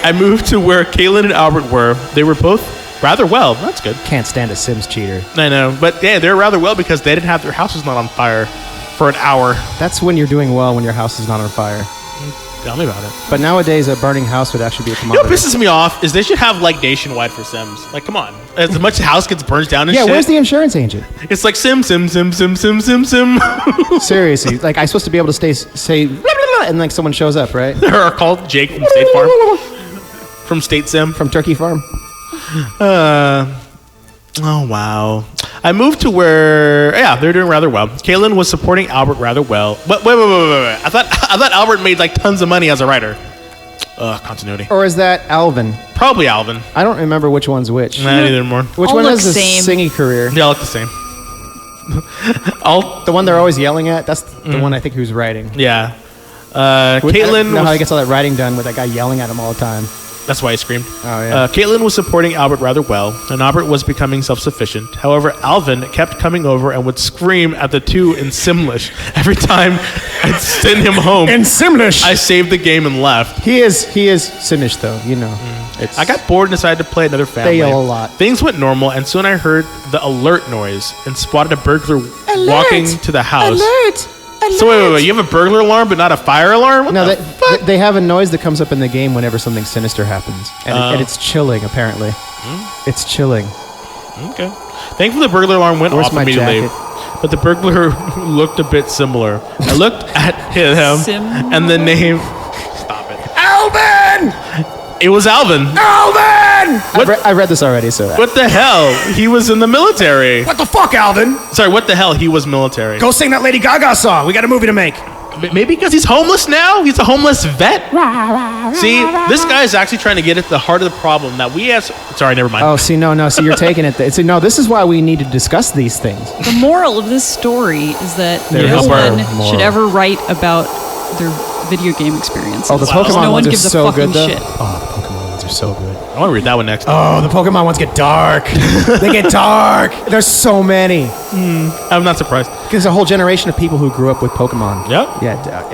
S4: I moved to where Kaylin and Albert were. They were both rather well. That's good.
S2: Can't stand a Sims cheater.
S4: I know. But yeah, they're rather well because they didn't have their houses not on fire for an hour.
S2: That's when you're doing well, when your house is not on fire.
S4: Tell me about it.
S2: But nowadays, a burning house would actually be a
S4: You know
S2: commodity.
S4: what pisses me off is they should have like nationwide for Sims. Like, come on. As much house gets burnt down and
S2: Yeah,
S4: shit.
S2: where's the insurance agent?
S4: It's like sim.
S2: Seriously, like I'm supposed to be able to say blah, blah, blah, and like someone shows up, right?
S4: Or called Jake from State Farm. From State Sim.
S2: From Turkey Farm.
S4: Oh, wow. I moved to where, they're doing rather well. Kaylin was supporting Albert rather well. But wait. I thought Albert made like tons of money as a writer. Continuity.
S2: Or is that Alvin?
S4: Probably Alvin.
S2: I don't remember which one's which.
S4: Nah, neither anymore.
S2: Which
S3: All
S2: one
S3: look
S2: has the
S3: same.
S2: singing career?
S4: They all look the same.
S2: The one they're always yelling at? That's the one I think who's writing.
S4: Yeah.
S2: I
S4: Caitlin
S2: don't know how he
S4: was,
S2: gets all that writing done with that guy yelling at him all the time.
S4: that's why I screamed.
S2: Oh, yeah.
S4: Caitlin was supporting Albert rather well, and Albert was becoming self-sufficient. However, Alvin kept coming over and would scream at the two in Simlish. Every time I'd send him home,
S2: In Simlish!
S4: I saved the game and left.
S2: He is Simish, though, you know. It's,
S4: I got bored and decided to play another family.
S2: They yell a lot.
S4: Things went normal, and soon I heard the alert noise and spotted a burglar walking to the house.
S2: Alert!
S4: So wait. You have a burglar alarm, but not a fire alarm? What
S2: No,
S4: the
S2: they have a noise that comes up in the game whenever something sinister happens. And it's chilling, apparently. It's chilling.
S4: Okay. Thankfully, the burglar alarm went
S2: Where's
S4: off
S2: my
S4: immediately.
S2: jacket?
S4: But the burglar looked a bit similar. I looked at him and the name. Stop it.
S2: Alvin!
S4: It was Alvin.
S2: Alvin!
S4: What?
S2: I read this already, so.
S4: What the hell? He was in the military.
S2: What the fuck, Alvin?
S4: Sorry, what the hell? He was military.
S2: Go sing that Lady Gaga song. We got a movie to make.
S4: Maybe because he's homeless now? He's a homeless vet? See, this guy is actually trying to get at the heart of the problem that we as... Sorry, never mind.
S2: Oh, see, no. See, you're taking it. See, no, this is why we need to discuss these things.
S3: The moral of this story is that
S2: There
S3: no
S4: is
S3: one
S4: no
S2: moral.
S3: should ever write about their video game experiences.
S2: Oh, the Pokemon
S3: no one
S2: ones are
S3: gives a
S2: so
S3: fucking
S2: good, though.
S3: shit.
S2: Oh, the Pokemon ones are so good.
S4: I want to read that one next.
S2: Oh, the Pokemon ones get dark. They get dark. There's so many.
S4: I'm not surprised.
S2: There's a whole generation of people who grew up with Pokemon.
S4: Yep.
S2: Yeah,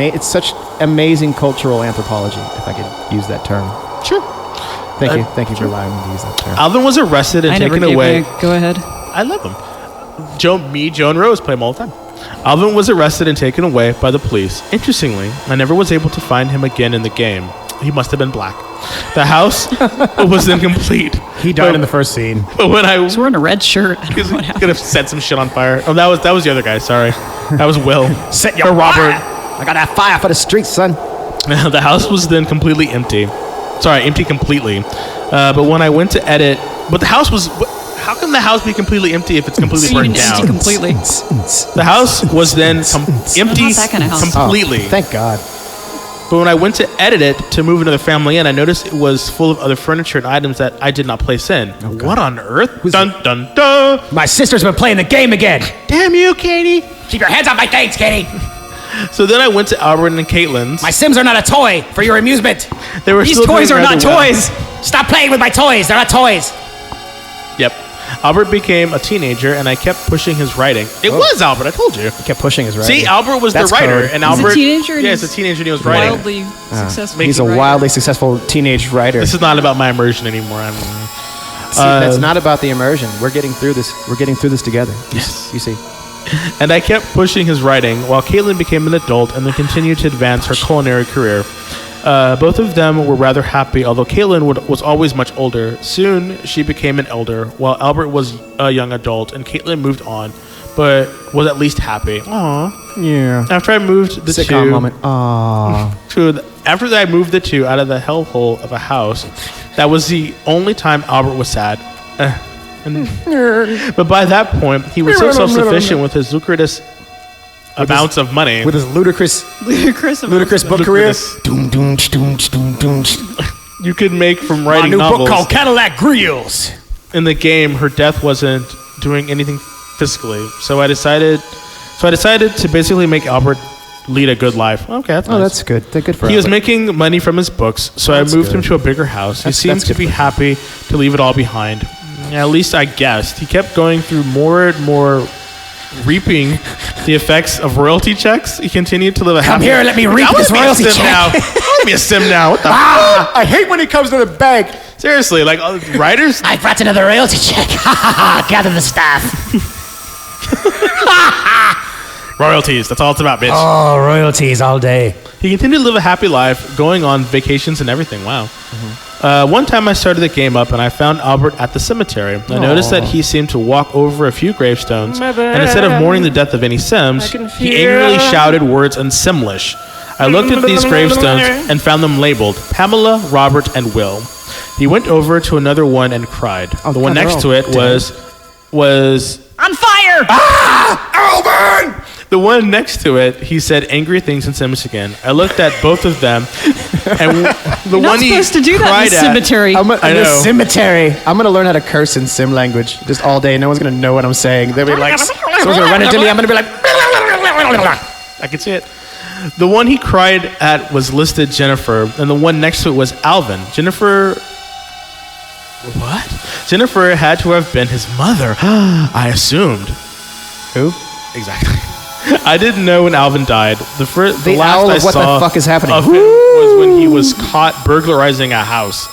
S2: it's such amazing cultural anthropology, if I could use that term.
S4: Sure.
S2: Thank you for allowing me to use that term.
S4: Alvin was arrested and
S3: I never
S4: taken
S3: gave
S4: away.
S3: Go ahead.
S4: I love him. Joe and Rose play him all the time. Alvin was arrested and taken away by the police. Interestingly, I never was able to find him again in the game. He must have been black. The house was incomplete.
S2: He died in the first scene.
S4: But when I
S3: He's wearing a red shirt.
S4: He's gonna set some shit on fire. Oh, that was the other guy. Sorry, that was Will.
S2: Set your Robert. I got that fire for the streets, son.
S4: The house was then completely empty. Sorry, empty completely. But when I went to edit, but the house was. How can the house be completely empty if it's completely burned down?
S3: Empty completely.
S4: The house was then empty
S3: Not that kind of house.
S4: completely.
S2: Oh, thank God.
S4: But when I went to edit it to move another family in, I noticed it was full of other furniture and items that I did not place in. Okay. What on earth? Dun dun dun!
S2: My sister's been playing the game again.
S4: Damn you, Katie!
S2: Keep your hands off my things, Katie.
S4: So then I went to Albert and Caitlin's.
S2: My Sims are not a toy for your amusement.
S4: They were
S2: These
S4: still
S2: toys
S4: doing
S2: are not
S4: rather well.
S2: toys. Stop playing with my toys. They're not toys.
S4: Yep. Albert became a teenager, and I kept pushing his writing. It was Albert, I told you.
S2: He kept pushing his writing.
S4: See, Albert was
S2: That's
S4: the writer,
S2: code.
S4: and
S3: He's a
S4: Albert.
S3: teenager and
S4: Yeah,
S3: he's
S4: he's a teenager, and he was writing.
S3: Wildly successful.
S2: He's a
S3: writer.
S2: wildly successful teenage writer.
S4: This is not about my immersion anymore. I don't know.
S2: See, that's not about the immersion. We're getting through this. We're getting through this together.
S4: Yes.
S2: You see.
S4: And I kept pushing his writing while Caitlin became an adult and then continued to advance her culinary career. Both of them were rather happy, although Caitlin was always much older. Soon, she became an elder, while Albert was a young adult, and Caitlin moved on, but was at least happy. Aww.
S2: Yeah.
S4: After I moved the
S2: Sitcom
S4: two...
S2: moment. Aww.
S4: After I moved the two out of the hellhole of a house, that was the only time Albert was sad. But by that point, he was so self-sufficient with his lucrative amounts of money.
S2: With his ludicrous book career.
S4: You could make from
S2: My
S4: writing
S2: new
S4: novels.
S2: book called Cadillac Grills.
S4: In the game, her death wasn't doing anything fiscally, so I decided to basically make Albert lead a good life. Okay, that's nice.
S2: Oh, that's good. They're good for
S4: He was
S2: Albert.
S4: making money from his books, so I moved him to a bigger house. He seemed to be happy to leave it all behind. At least I guessed. He kept going through more and more, reaping the effects of royalty checks. He continued to live a happy...
S2: Come here and let me reap this royalty check.
S4: I want to be a sim now. What the
S2: I hate when he comes to the bank.
S4: Seriously, like, writers...
S6: I brought another royalty check. Ha ha ha. Gather the staff.
S4: Royalties, that's all it's about, bitch.
S6: Oh, royalties all day.
S4: He continued to live a happy life, going on vacations and everything. Wow. One time I started the game up and I found Albert at the cemetery. I noticed that he seemed to walk over a few gravestones, and instead of mourning the death of any Sims, he angrily shouted words in Simlish. I looked at these gravestones and found them labeled Pamela, Robert, and Will. He went over to another one and cried. The one next to it was
S3: On fire!
S5: Alvin!
S4: The one next to it, he said angry things in Sims again. I looked at both of them, and the
S3: You're not
S4: one he
S3: supposed to do that in
S4: cried
S3: the
S4: at-
S3: cemetery.
S2: In
S4: I
S2: the
S4: know.
S2: cemetery. I'm gonna learn how to curse in sim language just all day. No one's gonna know what I'm saying. They'll be like, someone's gonna run into me. I'm gonna be like,
S4: I can see it. The one he cried at was listed Jennifer, and the one next to it was Alvin. Jennifer. What? Jennifer had to have been his mother. I assumed.
S2: who?
S4: Exactly. I didn't know when Alvin died. The last
S2: owl
S4: I
S2: of what the
S4: saw
S2: fuck is happening?
S4: of him was when he was caught burglarizing a house.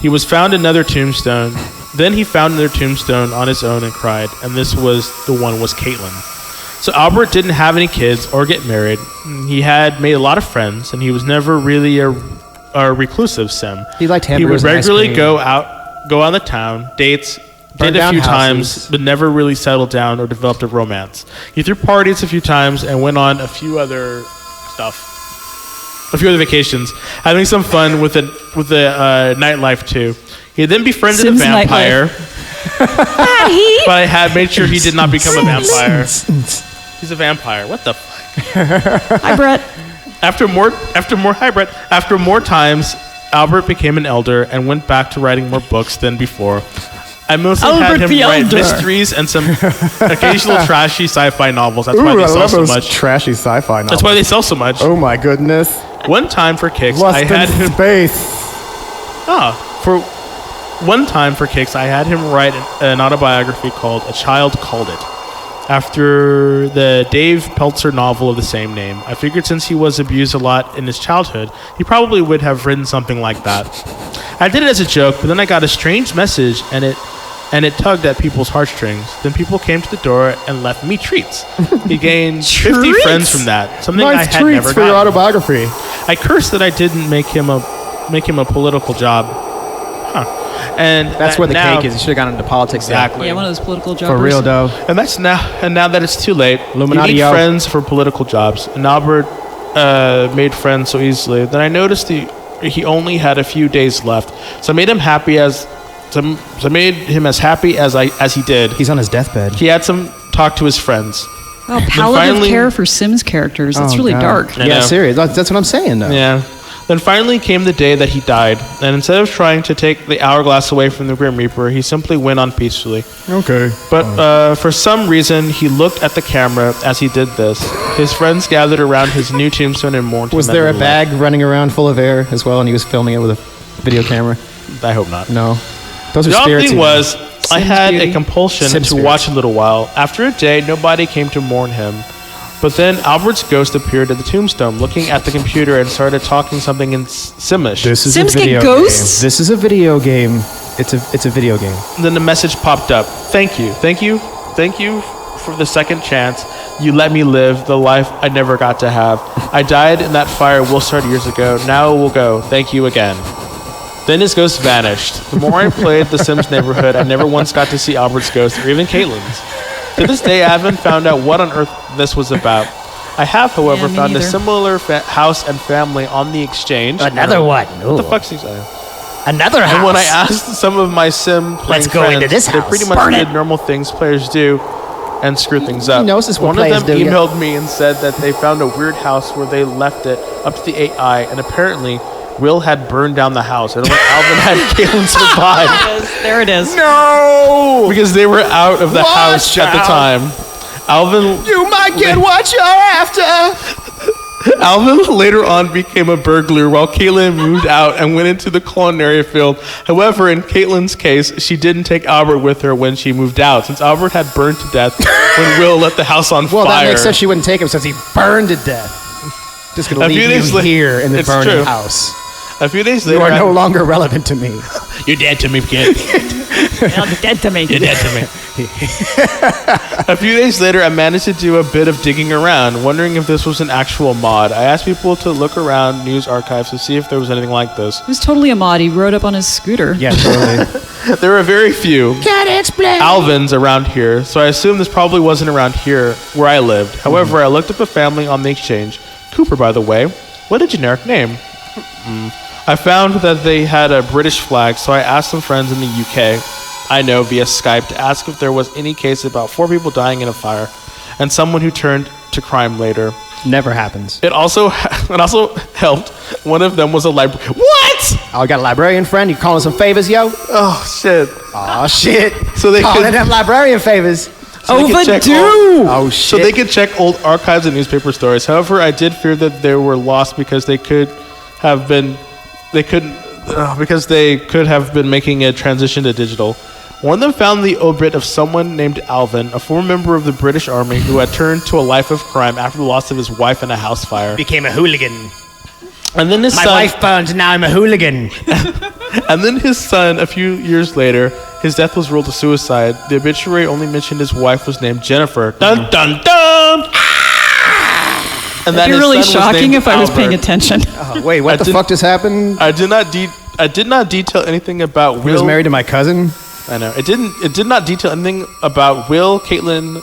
S4: He was found another tombstone. Then he found another tombstone on his own and cried. And this was the one was Caitlin. So Albert didn't have any kids or get married. He had made a lot of friends, and he was never really a reclusive sim.
S2: He liked
S4: He would
S2: hamburgers and ice
S4: regularly
S2: cream.
S4: go on the town, dates,
S2: Burn
S4: did a
S2: down
S4: few
S2: houses.
S4: times, but never really settled down or developed a romance. He threw parties a few times and went on a few other vacations, having some fun with the nightlife too. He then befriended
S3: Sims
S4: a vampire,
S3: Hi.
S4: but I had made sure he did not become a vampire. He's a vampire. What the fuck?
S3: Hi, Brett.
S4: After more times, Albert became an elder and went back to writing more books than before. I mostly
S3: Albert
S4: had him
S3: the
S4: write
S3: Elder.
S4: mysteries and some occasional trashy sci-fi novels. That's why
S2: Ooh,
S4: they
S2: I
S4: sell
S2: love
S4: so
S2: those
S4: much.
S2: trashy sci-fi novels.
S4: That's why they sell so much.
S2: Oh my goodness.
S4: One time for kicks,
S2: Lost
S4: I had
S2: in
S4: him.
S2: space.
S4: One time for kicks, I had him write an autobiography called "A Child Called It," after the Dave Peltzer novel of the same name. I figured since he was abused a lot in his childhood, he probably would have written something like that. I did it as a joke, but then I got a strange message, and it and it tugged at people's heartstrings. Then people came to the door and left me treats. He gained 50 friends from that, something I had
S2: treats
S4: never
S2: for your
S4: gotten.
S2: autobiography.
S4: I cursed that I didn't make him a political job. And
S2: That's where the
S4: now,
S2: cake is. You should have gone into politics.
S4: Exactly.
S3: Yeah, one of those political jobs.
S2: For real, though.
S4: And now that it's too late,
S2: Illuminati,
S4: you need
S2: yo.
S4: friends for political jobs. And Albert made friends so easily. Then I noticed he only had a few days left, so I made him happy as happy as he did.
S2: He's on his deathbed.
S4: He had some talk to his friends.
S3: Oh, palliative
S4: finally-
S3: care for Sims characters. That's really
S2: God.
S3: dark.
S4: I
S2: Yeah,
S4: know.
S2: serious. That's what I'm saying, though.
S4: Yeah. Then finally came the day that he died, and instead of trying to take the hourglass away from the Grim Reaper, he simply went on peacefully.
S2: Okay.
S4: But for some reason, he looked at the camera as he did this. His friends gathered around his new tombstone and mourned him.
S2: Was there a
S4: ended
S2: bag running around full of air as well, and he was filming it with a video camera?
S4: life. I hope not.
S2: No. Those are
S4: The odd
S2: spirits.
S4: thing
S2: you know.
S4: was, I
S3: Sims
S4: had
S3: beauty.
S4: a compulsion
S2: Sim
S4: to
S2: spirits.
S4: watch a little while. After a day, nobody came to mourn him. But then Albert's ghost appeared at the tombstone, looking at the computer and started talking something in Simish.
S2: This is
S3: Sims
S2: a
S3: get
S2: video
S3: ghosts?
S2: game. This is a video game. It's a video game.
S4: Then the message popped up. Thank you for the second chance. You let me live the life I never got to have. I died in that fire Will started years ago. Now it will go. Thank you again. Then his ghost vanished. The more I played The Sims Neighborhood, I never once got to see Albert's ghost or even Caitlin's. To this day, I haven't found out what on earth this was about. I have, however,
S3: Yeah, me
S4: found a
S3: neither.
S4: similar house and family on the exchange.
S6: Another one.
S4: What the
S6: Ooh.
S4: fuck's these?
S6: Another house.
S4: And when I asked some of my sim playing
S6: Let's go
S4: friends,
S6: into this
S4: they
S6: house.
S4: pretty much
S6: Burn
S4: did
S6: it.
S4: normal things players do and screw things up.
S2: knows this what
S4: One of
S2: players
S4: them
S2: do, yeah.
S4: emailed me and said that they found a weird house where they left it up to the AI, and apparently Will had burned down the house, and only Alvin had Caitlin survive
S3: There it is.
S2: No!
S4: because they were out of the house at the time. Alvin
S2: You might get what you're after!
S4: Alvin later on became a burglar while Caitlin moved out and went into the culinary field. However, in Caitlin's case, she didn't take Albert with her when she moved out, since Albert had burned to death when Will lit the house on
S2: Well,
S4: fire.
S2: that makes sense she wouldn't take him since he burned to death. Just gonna
S4: A few
S2: leave
S4: days
S2: you
S4: la-
S2: here in the
S4: It's
S2: burning
S4: true.
S2: house.
S4: A few days
S2: You
S4: later,
S2: are no longer relevant to me.
S4: you're dead to me, kid.
S3: Now dead to me.
S4: You're dead to me. A few days later, I managed to do a bit of digging around, wondering if this was an actual mod. I asked people to look around news archives to see if there was anything like this.
S3: It was totally a mod. He rode up on his scooter.
S2: Yeah, totally.
S4: There were very few
S6: Can't explain.
S4: Alvins around here, so I assume this probably wasn't around here where I lived. However, I looked up a family on the exchange. Cooper, by the way. What a generic name. I found that they had a British flag, so I asked some friends in the UK, I know via Skype, to ask if there was any case about 4 people dying in a fire and someone who turned to crime later.
S2: Never happens.
S4: It also helped. One of them was a library. What?
S2: Oh, I got a librarian friend. You calling some favors, yo?
S4: Oh shit!
S2: Oh shit.
S4: So they
S2: calling
S4: could-
S2: them librarian favors.
S4: So they could check
S3: Overdue!
S2: Oh
S4: So
S2: shit.
S4: they could check old archives and newspaper stories. However, I did fear that they were lost because they could have been making a transition to digital. One of them found the obit of someone named Alvin, a former member of the British Army who had turned to a life of crime after the loss of his wife in a house fire.
S6: Became a hooligan.
S4: And then his
S6: My
S4: son,
S6: wife burned, and now I'm a hooligan.
S4: and then his son, a few years later, his death was ruled a suicide. The obituary only mentioned his wife was named Jennifer. Dun dun dun. And
S3: It'd be
S4: his
S3: really
S4: son was
S3: shocking
S4: named
S3: if I was paying
S4: Albert.
S3: attention.
S2: Oh, wait, what the
S4: didn't-
S2: fuck just happened?
S4: I did not detail anything about Will.
S2: He was married to my cousin.
S4: I know. It did not detail anything about Will, Caitlin,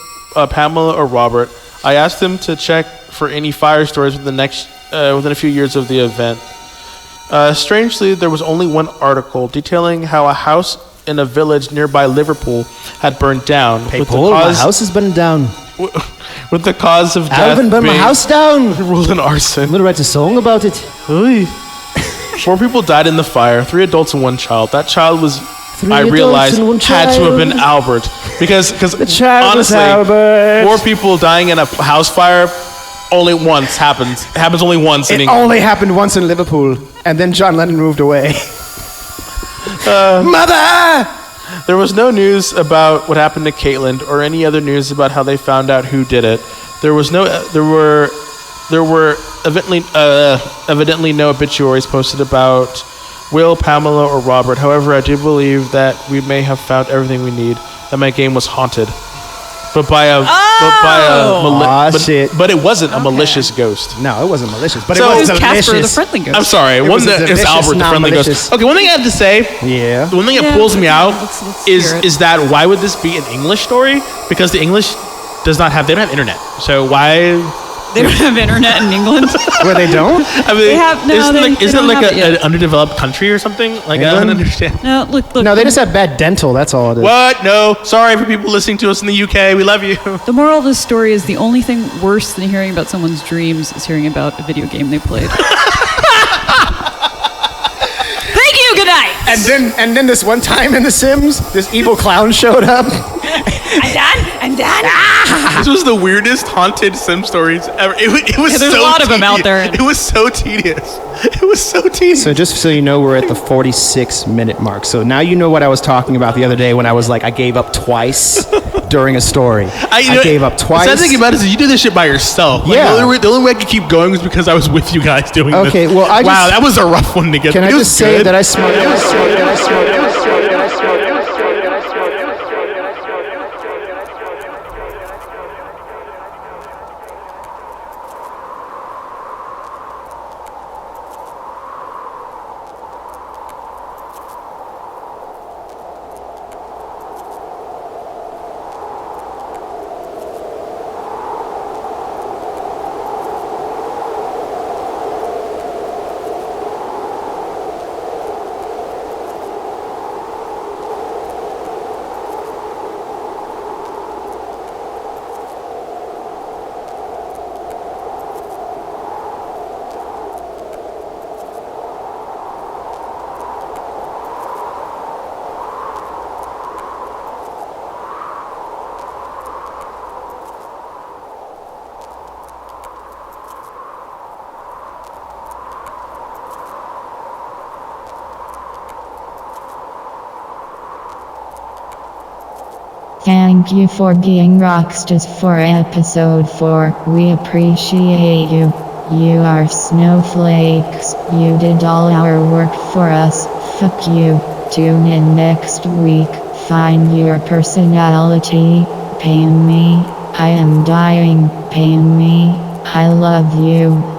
S4: Pamela, or Robert. I asked them to check for any fire stories within a few years of the event. Strangely, there was only one article detailing how a house in a village nearby Liverpool had burned down.
S2: Hey,
S4: with
S2: Paul,
S4: the
S2: my
S4: cause,
S2: house has burned down.
S4: with the cause of death
S2: Alvin burned my
S4: being
S2: house down. I'm
S4: ruled an arson.
S2: gonna write a song about it.
S4: Oy. 4 people died in the fire, 3 adults and 1 child. That child was,
S2: 3
S4: I
S2: adults
S4: realized,
S2: and 1
S4: had to have been
S2: child.
S4: Albert. Because
S2: child was
S4: honestly,
S2: Albert.
S4: 4 people dying in a house fire only once happens. Happens only once.
S2: It only happened once in Liverpool, and then John Lennon moved away. Mother!
S4: There was no news about what happened to Caitlin or any other news about how they found out who did it. There were evidently no obituaries posted about Will, Pamela, or Robert. However, I do believe that we may have found everything we need. That my game was haunted, but by a
S2: shit.
S4: But it wasn't a malicious ghost.
S2: No, it wasn't malicious, but
S4: So-
S2: it was
S3: It was Casper, the
S2: delicious.
S3: friendly ghost.
S4: I'm sorry. One
S2: was a
S4: that is
S2: delicious,
S4: Albert, the friendly ghost.
S2: non-malicious.
S4: Okay, one thing I have to say.
S2: Yeah.
S4: The one thing that
S3: Yeah,
S4: pulls me out
S3: let's
S4: is
S3: hear it.
S4: that why would this be an English story? Because the English they don't have internet. So why?
S3: They don't have internet in England.
S2: Where they don't?
S4: I mean,
S3: They have- no,
S4: isn't
S3: they
S4: it
S3: don't
S4: like
S3: have it
S4: an
S3: yet.
S4: underdeveloped country or something? Like I don't
S2: England?
S4: understand.
S3: No, look.
S2: No, they just have bad dental. That's all it is.
S4: What? No. Sorry for people listening to us in the UK. We love you.
S3: The moral of this story is the only thing worse than hearing about someone's dreams is hearing about a video game they played. Thank you. Good night.
S2: And then this one time in The Sims, this evil clown showed up.
S3: I'm done.
S4: This was the weirdest haunted Sim stories ever. It was
S3: Yeah, there's
S4: so
S3: a lot of them out
S4: tedious.
S3: there.
S4: It was so tedious. It was so tedious.
S2: So just so you know, we're at the 46-minute mark. So now you know what I was talking about the other day when I was like, I gave up twice during a story. I gave up twice.
S4: The sad thing about it is you did this shit by yourself. Like,
S2: Yeah.
S4: The only way I could keep going was because I was with you guys doing this.
S2: Okay, well, I
S4: wow,
S2: just-
S4: that was a rough one to get.
S2: Can I
S4: It was
S2: just say
S4: good.
S2: that I smoked?
S7: Thank you for being rockstars for episode 4. We appreciate you. You are snowflakes. You did all our work for us. Fuck you. Tune in next week. Find your personality. Pain me. I am dying. Pain me. I love you.